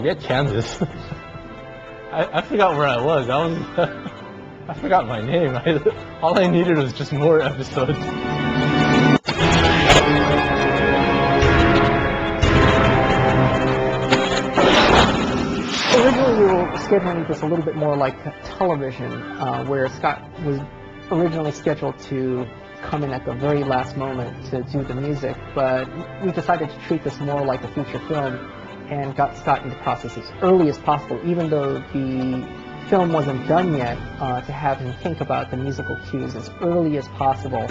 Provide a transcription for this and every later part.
forget Kansas. I forgot where I was. I forgot my name. All I needed was just more episodes. Originally, we were scheduling this a little bit more like television, where Scott was originally scheduled to come in at the very last moment to do the music, but we decided to treat this more like a feature film and got Scott in the process as early as possible, even though the film wasn't done yet, to have him think about the musical cues as early as possible.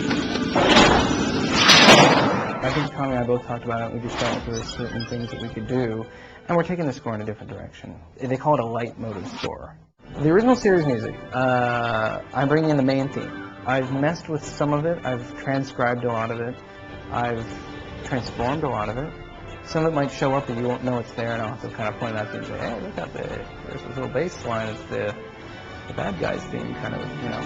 I think Tommy and I both talked about it. We just felt there were certain things that we could do, and we're taking the score in a different direction. They call it a leitmotif score. The original series music, I'm bringing in the main theme. I've messed with some of it. I've transcribed a lot of it. I've transformed a lot of it. Some of it might show up and you won't know it's there, and I'll have to kind of point it out to you and say, hey, look out there. There's this little bass line. It's the bad guy's theme, kind of, you know.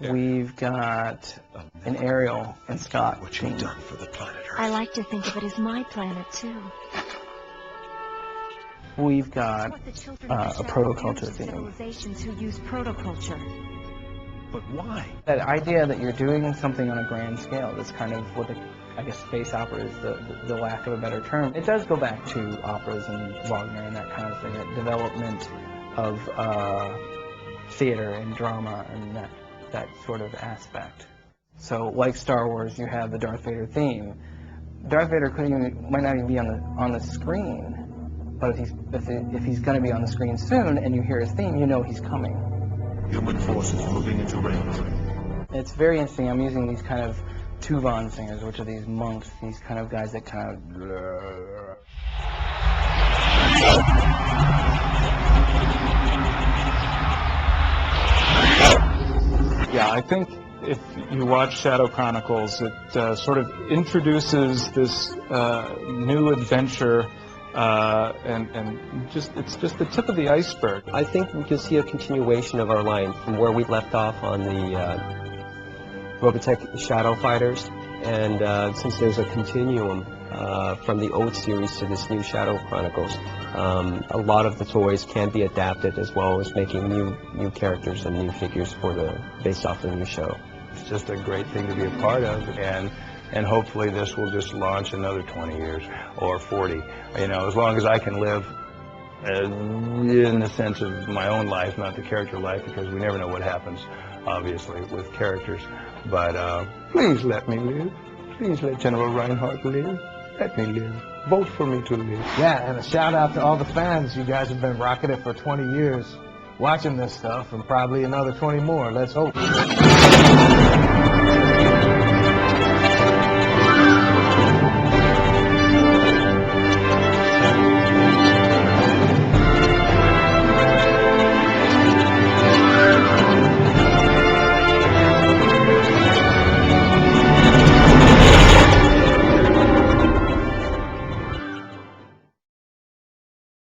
Yeah. We've got an Ariel and Scott. What you've done for the planet Earth. I like to think of it as my planet, too. We've got a protoculture theme. Civilizations who use protoculture. But why? That idea that you're doing something on a grand scale, that's kind of what I guess space opera is, the lack of a better term. It does go back to operas and Wagner and that kind of thing, that development of theater and drama and that sort of aspect. So like Star Wars, you have the Darth Vader theme. Darth Vader might not even be on the screen, but if he's going to be on the screen soon and you hear his theme, you know he's coming. Human forces moving into range. It's very interesting. I'm using these kind of Tuvan singers, which are these monks, these kind of guys that kind of... Yeah, I think if you watch Shadow Chronicles, it sort of introduces this new adventure, and it's just the tip of the iceberg. I think we can see a continuation of our line from where we left off on the Robotech Shadow Fighters, and since there's a continuum from the old series to this new Shadow Chronicles, a lot of the toys can be adapted, as well as making new characters and new figures based off the new show. It's just a great thing to be a part of, and hopefully this will just launch another 20 years or 40. You know, as long as I can live in the sense of my own life, not the character life, because we never know what happens, obviously, with characters. But please let me live. Please let General Reinhardt live. Let me live. Vote for me to live. Yeah, and a shout out to all the fans. You guys have been rocking it for 20 years, watching this stuff, and probably another 20 more. Let's hope.